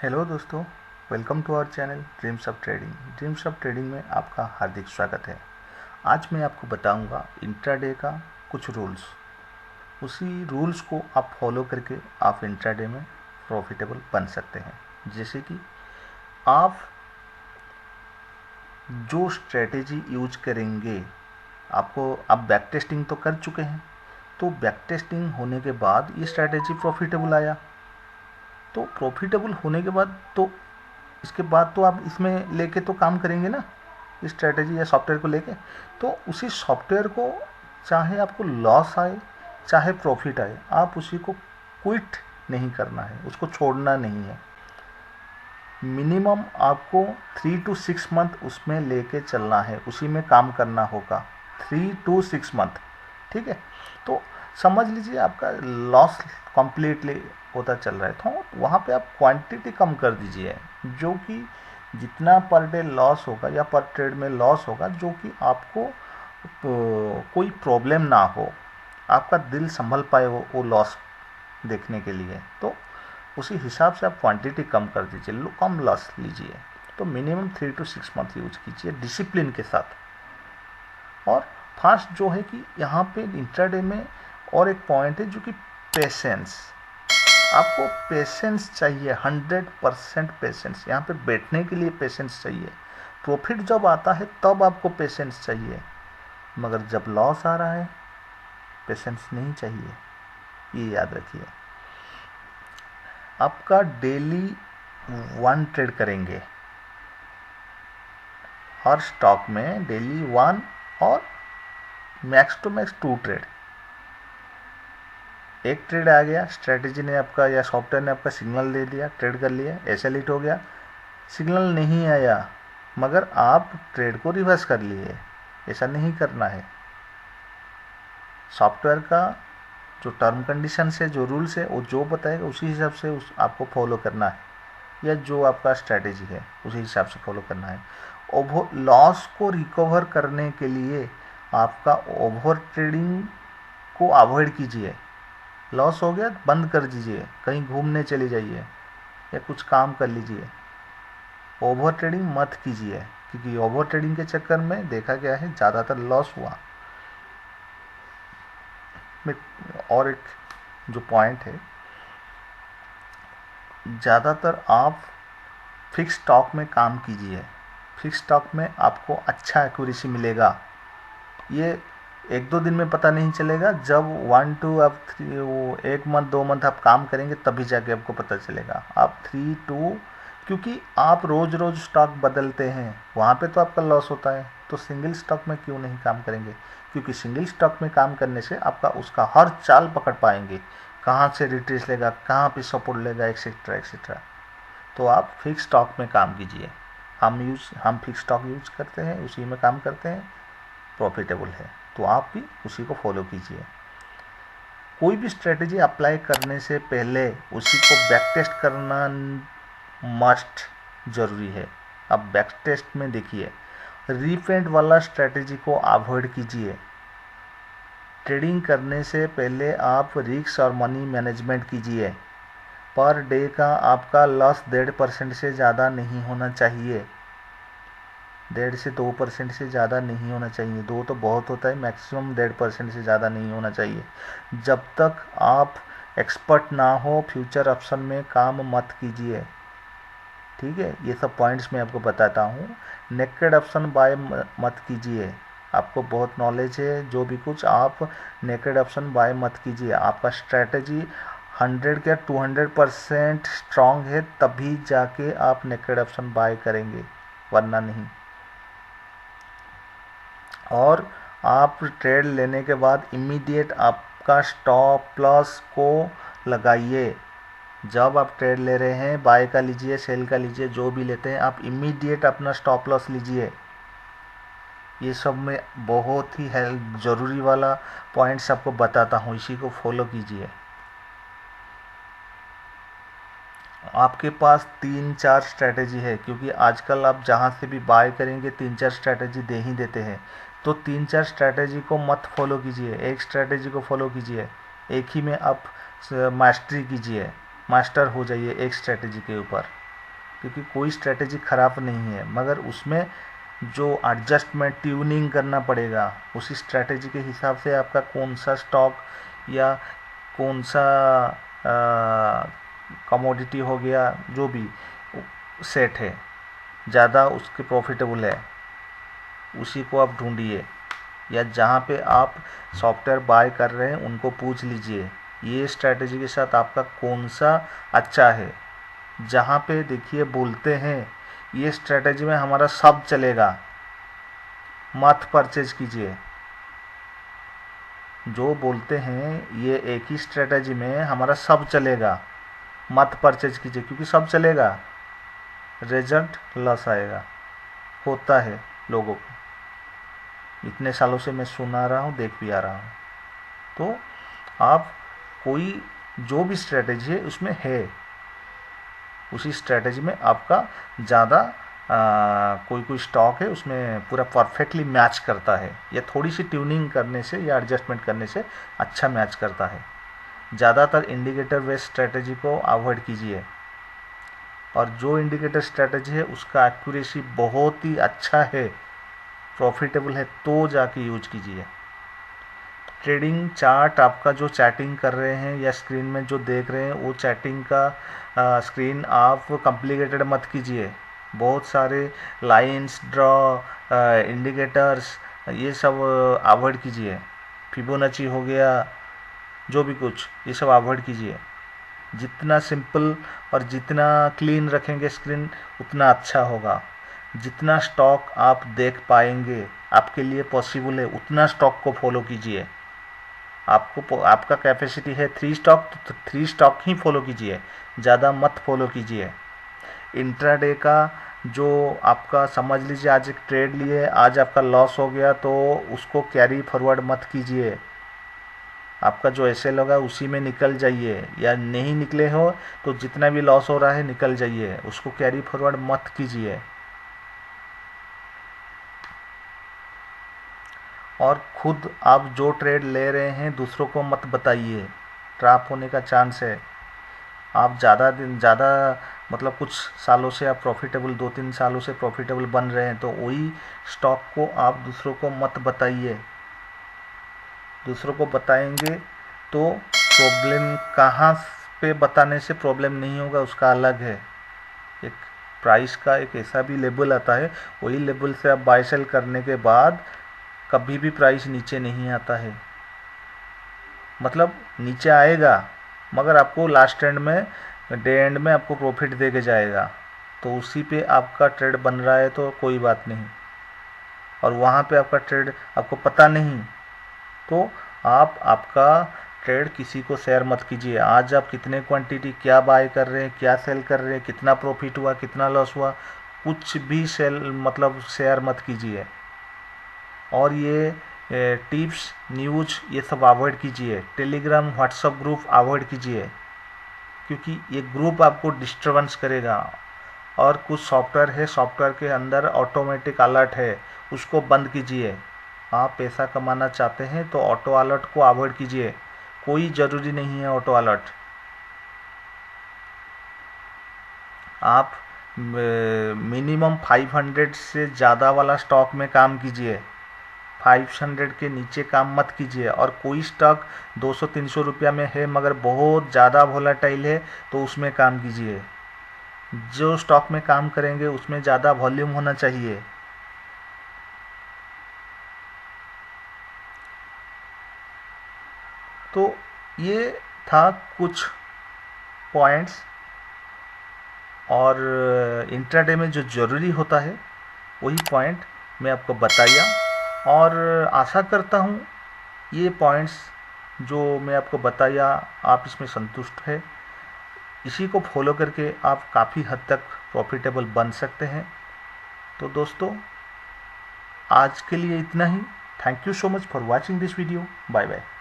Hello दोस्तों, welcome to our channel dreams of trading. Dreams of trading में आपका हार्दिक स्वागत है। आज मैं आपको बताऊंगा इंट्राडे का कुछ रूल्स। उसी रूल्स को आप फॉलो करके आप इंट्राडे में प्रॉफिटेबल बन सकते हैं। जैसे कि आप जो स्ट्रेटेजी यूज करेंगे, आप बैक टेस्टिंग तो कर चुके हैं, तो बैक टेस्टिंग होने के बाद ये स्ट्रेटेजी प्रॉफिटेबल आया, तो प्रॉफिटेबल होने के बाद तो इसके बाद तो आप इसमें लेके तो काम करेंगे ना, इस स्ट्रेटेजी या सॉफ्टवेयर को लेके। तो उसी सॉफ्टवेयर को चाहे आपको लॉस आए चाहे प्रॉफिट आए, आप उसी को क्विट नहीं करना है, उसको छोड़ना नहीं है। मिनिमम आपको 3 to 6 मंथ उसमें लेके चलना है, उसी में काम करना होगा 3 to 6 मंथ। ठीक है, तो समझ लीजिए आपका लॉस कंप्लीटली होता चल रहा है, तो वहाँ पे आप क्वांटिटी कम कर दीजिए, जो कि जितना पर डे लॉस होगा या पर ट्रेड में लॉस होगा, जो कि आपको कोई प्रॉब्लम ना हो, आपका दिल संभल पाए वो लॉस देखने के लिए। तो उसी हिसाब से आप क्वांटिटी कम कर दीजिए, कम लॉस लीजिए। तो मिनिमम 3 to 6 मंथ यूज कीजिए डिसिप्लिन के साथ। और फास्ट जो है कि यहाँ पे इंट्राडे में और एक पॉइंट है जो कि पेशेंस। आपको पेशेंस चाहिए, 100% पेशेंस। यहाँ पे बैठने के लिए पेशेंस चाहिए। प्रॉफिट जब आता है तब आपको पेशेंस चाहिए, मगर जब लॉस आ रहा है पेशेंस नहीं चाहिए, ये याद रखिए। आपका डेली 1 ट्रेड करेंगे, हर स्टॉक में डेली 1 और मैक्स टू मैक्स 2 ट्रेड। एक ट्रेड आ गया, स्ट्रेटेजी ने आपका या सॉफ्टवेयर ने आपका सिग्नल दे दिया, ट्रेड कर लिया, ऐसा हिट हो गया। सिग्नल नहीं आया मगर आप ट्रेड को रिवर्स कर लिए, ऐसा नहीं करना है। सॉफ्टवेयर का जो टर्म कंडीशंस है, जो रूल्स है, वो जो बताएगा उसी हिसाब से आपको फॉलो करना है, या जो आपका स्ट्रेटेजी है उसी हिसाब से फॉलो करना है। ओवर लॉस को रिकवर करने के लिए आपका ओवर ट्रेडिंग को अवॉइड कीजिए। लॉस हो गया बंद कर दीजिए, कहीं घूमने चले जाइए या कुछ काम कर लीजिए। ओवर ट्रेडिंग मत कीजिए, क्योंकि ओवर ट्रेडिंग के चक्कर में देखा गया है ज़्यादातर लॉस हुआ। और एक जो पॉइंट है, ज़्यादातर आप फिक्स स्टॉक में काम कीजिए। फिक्स स्टॉक में आपको अच्छा एक्यूरेसी मिलेगा। ये 1-2 दिन में पता नहीं चलेगा, जब 1 to 1 मंथ 2 मंथ आप काम करेंगे तभी जाके आपको पता चलेगा। आप 3 to, क्योंकि आप रोज़ रोज़ स्टॉक बदलते हैं, वहाँ पे तो आपका लॉस होता है, तो सिंगल स्टॉक में क्यों नहीं काम करेंगे? क्योंकि सिंगल स्टॉक में काम करने से आपका उसका हर चाल पकड़ पाएंगे, कहाँ से रिट्रेस लेगा, कहाँ पे सपोर्ट लेगा, एक्सेट्रा एक्सेट्रा। तो आप फिक्स स्टॉक में काम कीजिए। हम फिक्स स्टॉक यूज करते हैं, उसी में काम करते हैं, प्रॉफिटेबल है, तो आप भी उसी को फॉलो कीजिए। कोई भी स्ट्रेटेजी अप्लाई करने से पहले उसी को बैक टेस्ट करना मस्ट ज़रूरी है। अब बैक टेस्ट में देखिए, रीपेंट वाला स्ट्रेटेजी को अवॉइड कीजिए। ट्रेडिंग करने से पहले आप रिस्क और मनी मैनेजमेंट कीजिए। पर डे का आपका लॉस 1.5% से ज़्यादा नहीं होना चाहिए, 1.5 से 2% से ज़्यादा नहीं होना चाहिए। 2 तो बहुत होता है, मैक्सिमम 1.5% से ज़्यादा नहीं होना चाहिए। जब तक आप एक्सपर्ट ना हो फ्यूचर ऑप्शन में काम मत कीजिए। ठीक है, ये सब पॉइंट्स मैं आपको बताता हूँ। नेकेड ऑप्शन बाय मत कीजिए, आपको बहुत नॉलेज है, जो भी कुछ आप नेकेड ऑप्शन बाय मत कीजिए। आपका स्ट्रैटेजी 100 या 200% स्ट्रांग है, तभी जाके आप नेकेड ऑप्शन बाय करेंगे, वरना नहीं। और आप ट्रेड लेने के बाद इमीडिएट आपका स्टॉप लॉस को लगाइए। जब आप ट्रेड ले रहे हैं, बाय का लीजिए, सेल का लीजिए, जो भी लेते हैं, आप इमीडिएट अपना स्टॉप लॉस लीजिए। ये सब मैं बहुत ही ज़रूरी वाला पॉइंट्स आपको बताता हूँ, इसी को फॉलो कीजिए। आपके पास 3-4 स्ट्रैटेजी है, क्योंकि आजकल आप जहाँ से भी बाय करेंगे 3-4 स्ट्रैटेजी दे ही देते हैं। तो 3-4 स्ट्रैटेजी को मत फॉलो कीजिए, एक स्ट्रैटेजी को फॉलो कीजिए। एक ही में आप मास्टरी कीजिए, मास्टर हो जाइए एक स्ट्रैटेजी के ऊपर। क्योंकि कोई स्ट्रेटेजी ख़राब नहीं है, मगर उसमें जो एडजस्टमेंट ट्यूनिंग करना पड़ेगा, उसी स्ट्रेटेजी के हिसाब से आपका कौन सा स्टॉक या कौन सा कमोडिटी हो गया, जो भी सेट है ज़्यादा उसके प्रॉफिटेबल है, उसी को आप ढूंढिए, या जहाँ पे आप सॉफ्टवेयर बाय कर रहे हैं उनको पूछ लीजिए ये स्ट्रेटेजी के साथ आपका कौन सा अच्छा है। जहाँ पे देखिए बोलते हैं ये स्ट्रेटेजी में हमारा सब चलेगा, मत परचेज कीजिए। जो बोलते हैं ये एक ही स्ट्रेटेजी में हमारा सब चलेगा, मत परचेज कीजिए, क्योंकि सब चलेगा रिजल्ट लॉस आएगा। होता है लोगों को, इतने सालों से मैं सुना रहा हूँ, देख भी आ रहा हूँ। तो आप कोई जो भी स्ट्रेटेजी है उसमें है, उसी स्ट्रेटेजी में आपका ज़्यादा कोई स्टॉक है उसमें पूरा परफेक्टली मैच करता है, या थोड़ी सी ट्यूनिंग करने से या एडजस्टमेंट करने से अच्छा मैच करता है। ज़्यादातर इंडिकेटर बेस्ड स्ट्रेटेजी को अवॉइड कीजिए, और जो इंडिकेटर स्ट्रेटेजी है उसका एक्यूरेसी बहुत ही अच्छा है, प्रॉफिटेबल है, तो जाके यूज कीजिए। ट्रेडिंग चार्ट आपका जो चैटिंग कर रहे हैं या स्क्रीन में जो देख रहे हैं वो चैटिंग का स्क्रीन आप कॉम्प्लिकेटेड मत कीजिए। बहुत सारे लाइंस ड्रॉ इंडिकेटर्स ये सब अवॉइड कीजिए। फिबोनाची हो गया, जो भी कुछ, ये सब अवॉइड कीजिए। जितना सिंपल और जितना क्लीन रखेंगे स्क्रीन उतना अच्छा होगा। जितना स्टॉक आप देख पाएंगे आपके लिए पॉसिबल है उतना स्टॉक को फॉलो कीजिए। आपका कैपेसिटी है 3 स्टॉक तो 3 स्टॉक ही फॉलो कीजिए, ज़्यादा मत फॉलो कीजिए। इंट्राडे का जो आपका समझ लीजिए आज एक ट्रेड लिए, आज आपका लॉस हो गया तो उसको कैरी फॉरवर्ड मत कीजिए। आपका जो एसएल होगा उसी में निकल जाइए, या नहीं निकले हो तो जितना भी लॉस हो रहा है निकल जाइए, उसको कैरी फॉरवर्ड मत कीजिए। और खुद आप जो ट्रेड ले रहे हैं दूसरों को मत बताइए, ट्रैप होने का चांस है। आप ज़्यादा मतलब कुछ सालों से आप प्रॉफिटेबल 2-3 सालों से प्रॉफिटेबल बन रहे हैं तो वही स्टॉक को आप दूसरों को मत बताइए। दूसरों को बताएंगे तो प्रॉब्लम कहाँ पे बताने से प्रॉब्लम नहीं होगा उसका अलग है। एक प्राइस का एक ऐसा भी लेवल आता है, वही लेवल से आप बाय सेल करने के बाद कभी भी प्राइस नीचे नहीं आता है। मतलब नीचे आएगा मगर आपको लास्ट एंड में, डे एंड में आपको प्रॉफिट दे के जाएगा, तो उसी पे आपका ट्रेड बन रहा है तो कोई बात नहीं। और वहाँ पे आपका ट्रेड आपको पता नहीं तो आप आपका ट्रेड किसी को शेयर मत कीजिए। आज आप कितने क्वांटिटी क्या बाय कर रहे हैं, क्या सेल कर रहे हैं, कितना प्रॉफिट हुआ, कितना लॉस हुआ, कुछ भी मतलब शेयर मत कीजिए। और ये टिप्स न्यूज़ ये सब अवॉइड कीजिए। टेलीग्राम व्हाट्सएप ग्रुप अवॉइड कीजिए, क्योंकि ये ग्रुप आपको डिस्टर्बेंस करेगा। और कुछ सॉफ्टवेयर है, सॉफ्टवेयर के अंदर ऑटोमेटिक अलर्ट है, उसको बंद कीजिए। आप पैसा कमाना चाहते हैं तो ऑटो अलर्ट को अवॉइड कीजिए, कोई ज़रूरी नहीं है ऑटो अलर्ट। आप मिनिमम 500 से ज़्यादा वाला स्टॉक में काम कीजिए, 500 के नीचे काम मत कीजिए। और कोई स्टॉक 200-300 रुपया में है मगर बहुत ज़्यादा वोलेटाइल है तो उसमें काम कीजिए। जो स्टॉक में काम करेंगे उसमें ज़्यादा वॉल्यूम होना चाहिए। तो ये था कुछ पॉइंट्स, और इंट्राडे में जो ज़रूरी होता है वही पॉइंट मैं आपको बताया। और आशा करता हूँ ये पॉइंट्स जो मैं आपको बताया आप इसमें संतुष्ट है। इसी को फॉलो करके आप काफ़ी हद तक प्रॉफिटेबल बन सकते हैं। तो दोस्तों आज के लिए इतना ही। Thank you so much for watching this video. Bye bye.